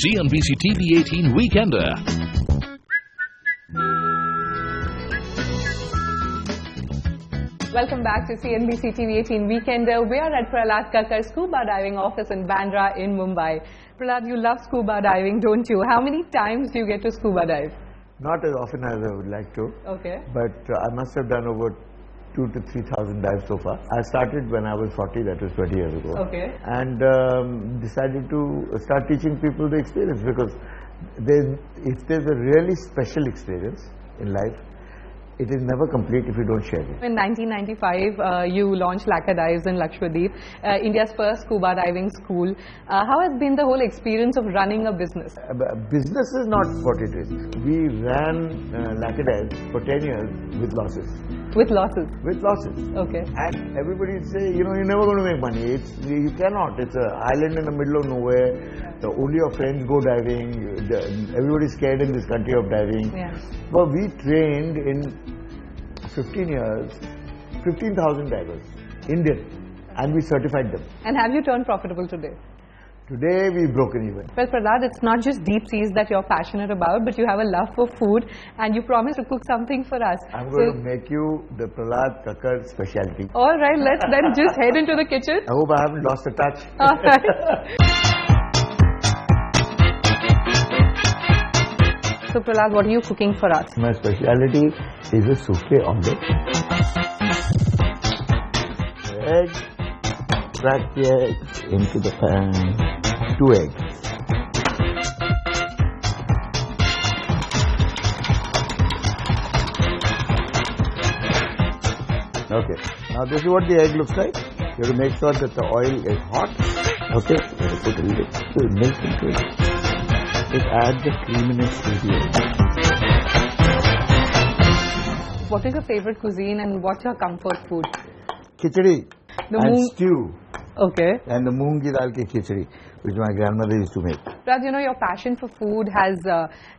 CNBC TV 18 Weekender. Welcome back to CNBC TV 18 Weekender. We are at Prahlad Kakar Scuba Diving Office in Bandra in Mumbai. Prahlad, you love scuba diving, don't you? How many times do you get to scuba dive? Not as often as I would like to. Okay. But I must have done over 2,000 to 3,000 dives so far. I started when I was 40, that was 20 years ago. Okay. And decided to start teaching people the experience, because if there's a really special experience in life, it is never complete if you don't share it. In 1995, you launched Lacadives in Lacadives, India's first scuba diving school. How has been the whole experience of running a business? Business is not what it is. We ran Lacadives for 10 years with losses. With losses? With losses. Okay. And everybody would say, you know, you're never going to make money. You cannot. It's an island in the middle of nowhere. Only your friends go diving. Everybody's scared in this country of diving. Yeah. But we trained in 15 years, 15,000 divers, Indian, and we certified them. And have you turned profitable today? Today we've broken even. Well, Prahlad, it's not just deep seas that you're passionate about, but you have a love for food, and you promised to cook something for us. I'm going to make you the Prahlad Kakar speciality. All right, let's then just head into the kitchen. I hope I haven't lost the touch. All right. So, Prahlad, what are you cooking for us? My speciality is a soufflé omelette. Egg, crack the egg into the pan. 2 eggs. Okay. Now this is what the egg looks like. You have to make sure that the oil is hot. Okay. You have to put a little milk into it. Just add the creaminess to the egg. What is your favorite cuisine and what's your comfort food? Khichdi and stew. Okay. And the moongi dal ki khichdi, which my grandmother used to make. Raj, you know, your passion for food has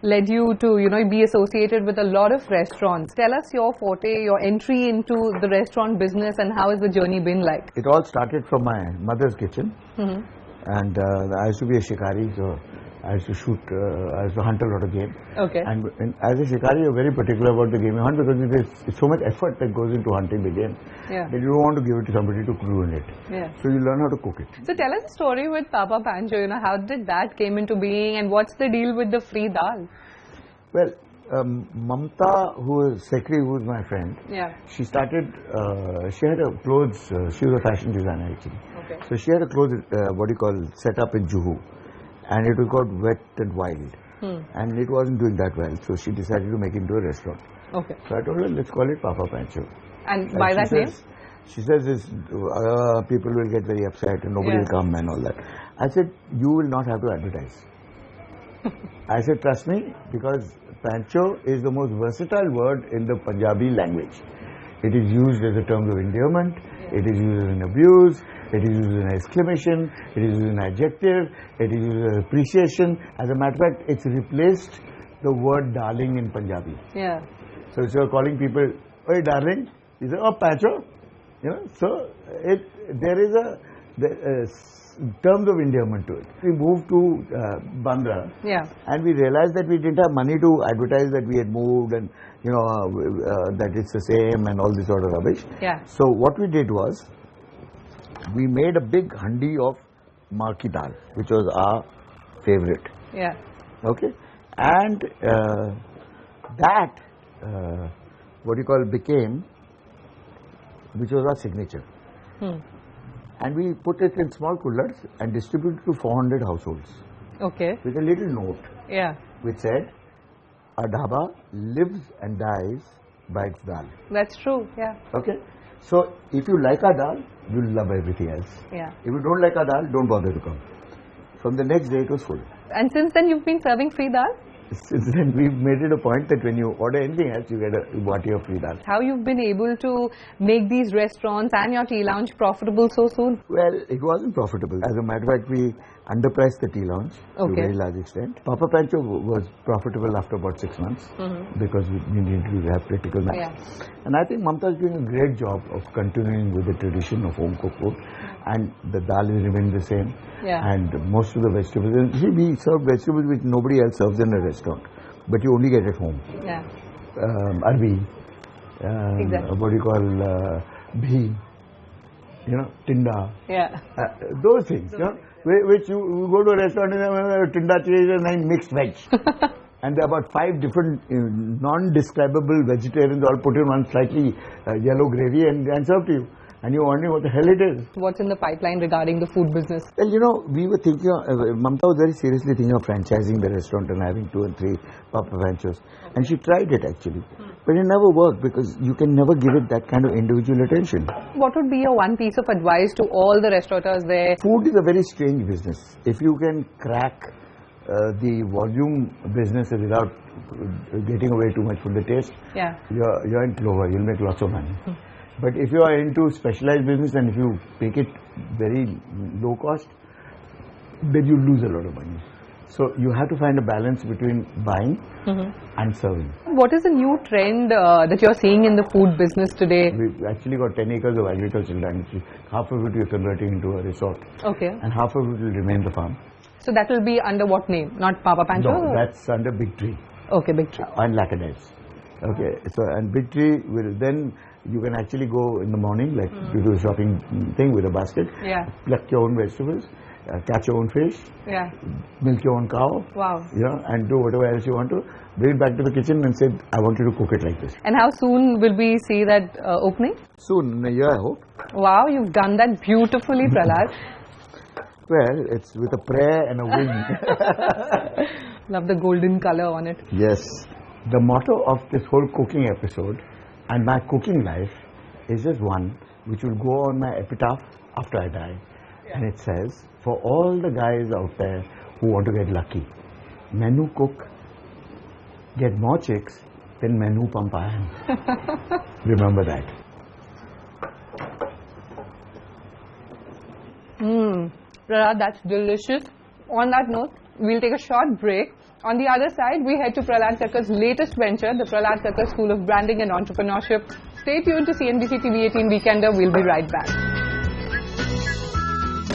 led you to, be associated with a lot of restaurants. Tell us your forte, your entry into the restaurant business, and how has the journey been like? It all started from my mother's kitchen. Mm-hmm. And I used to be a Shikari, so I used to shoot, I used to hunt a lot of game. Okay. And as a Shikari, you're very particular about the game you hunt, because there's so much effort that goes into hunting the game. Yeah. That you don't want to give it to somebody to ruin it. Yeah. So you learn how to cook it. So tell us a story with Papa Pancho. How did that came into being, and what's the deal with the free dal? Well, Mamta, who is Secretary, who is my friend, yeah, she started, she had a clothes, she was a fashion designer actually. Okay. So she had a clothes, set up in Juhu. And it was called Wet and Wild. And it wasn't doing that well. So she decided to make it into a restaurant. Okay. So I told her, let's call it Papa Pancho. And by that name? She says this, people will get very upset and nobody will come and all that. I said, you will not have to advertise. I said, trust me, because Pancho is the most versatile word in the Punjabi language. It is used as a term of endearment. It is used as an abuse. It is used as an exclamation. It is used as an adjective. It is used as appreciation. As a matter of fact, it's replaced the word darling in Punjabi. Yeah. So if you're calling people, "Oi, darling," you say, "Oh, Pancho." So there is a terms of endearment to it. We moved to Bandra. Yeah. And we realized that we didn't have money to advertise that we had moved and that it's the same and all this sort of rubbish. Yeah. So what we did was, we made a big handi of Marki dal, which was our favorite. Yeah. Okay. And that, became, which was our signature. And we put it in small coolers and distributed to 400 households. Okay. With a little note. Yeah. Which said, a dhaba lives and dies by its dal. That's true, yeah. Okay. So, if you like our dal, you'll love everything else. Yeah. If you don't like our dal, don't bother to come. From the next day, it was full. And since then, you've been serving free dal? since then we've made it a point that when you order anything else, you get a bati of free dal. How you've been able to make these restaurants and your tea lounge profitable so soon? Well, it wasn't profitable. As a matter of fact, we underpriced the tea lounge to a very large extent. Papa Pancho was profitable after about 6 months because we needed to have critical mass. Yeah. And I think Mamta is doing a great job of continuing with the tradition of home cooked food, and the dal is remaining the same. Yeah. And most of the vegetables, and see, we serve vegetables which nobody else serves in a restaurant, but you only get at home. Yeah. Arbi, Exactly. what do you call bhi, tinda. Yeah. Those things, which you go to a restaurant and tinda cheese and mixed veg. And there are about 5 different non-describable vegetarians all put in one slightly yellow gravy and served to you. And you're wondering what the hell it is. What's in the pipeline regarding the food business? Well, we were thinking, Mamta was very seriously thinking of franchising the restaurant and having 2 and 3 Papa Panchos. And she tried it actually. But it never worked because you can never give it that kind of individual attention. What would be your one piece of advice to all the restaurateurs there? Food is a very strange business. If you can crack the volume business without getting away too much from the taste, you're in clover, you'll make lots of money. But if you are into specialized business and if you make it very low cost, then you lose a lot of money. So you have to find a balance between buying and serving. What is the new trend that you're seeing in the food business today? We've actually got 10 acres of agricultural land. Half of it we're converting into a resort. Okay. And half of it will remain the farm. So that will be under what name? Not Papa Pancho? No, that's under Big Tree. Okay, Big Tree. And Lacadives. Okay, so and Big Tree will then, you can actually go in the morning, like you do a shopping thing with a basket, pluck your own vegetables, catch your own fish, milk your own cow, and do whatever else you want to, bring it back to the kitchen and say, I want you to cook it like this. And how soon will we see that opening? Soon, in a year I hope. Wow, you've done that beautifully, Prahlad. Well, it's with a prayer and a wing. Love the golden color on it. Yes. The motto of this whole cooking episode and my cooking life is just one which will go on my epitaph after I die. And it says, for all the guys out there who want to get lucky, menu cook, get more chicks, then menu pump iron. Remember that. Prahlad, that's delicious. On that note, we'll take a short break. On the other side, we head to Prahlad Kakar's latest venture, the Prahlad Kakar School of Branding and Entrepreneurship. Stay tuned to CNBC TV 18 Weekender. We'll be right back.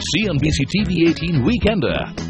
CNBC TV 18 Weekender.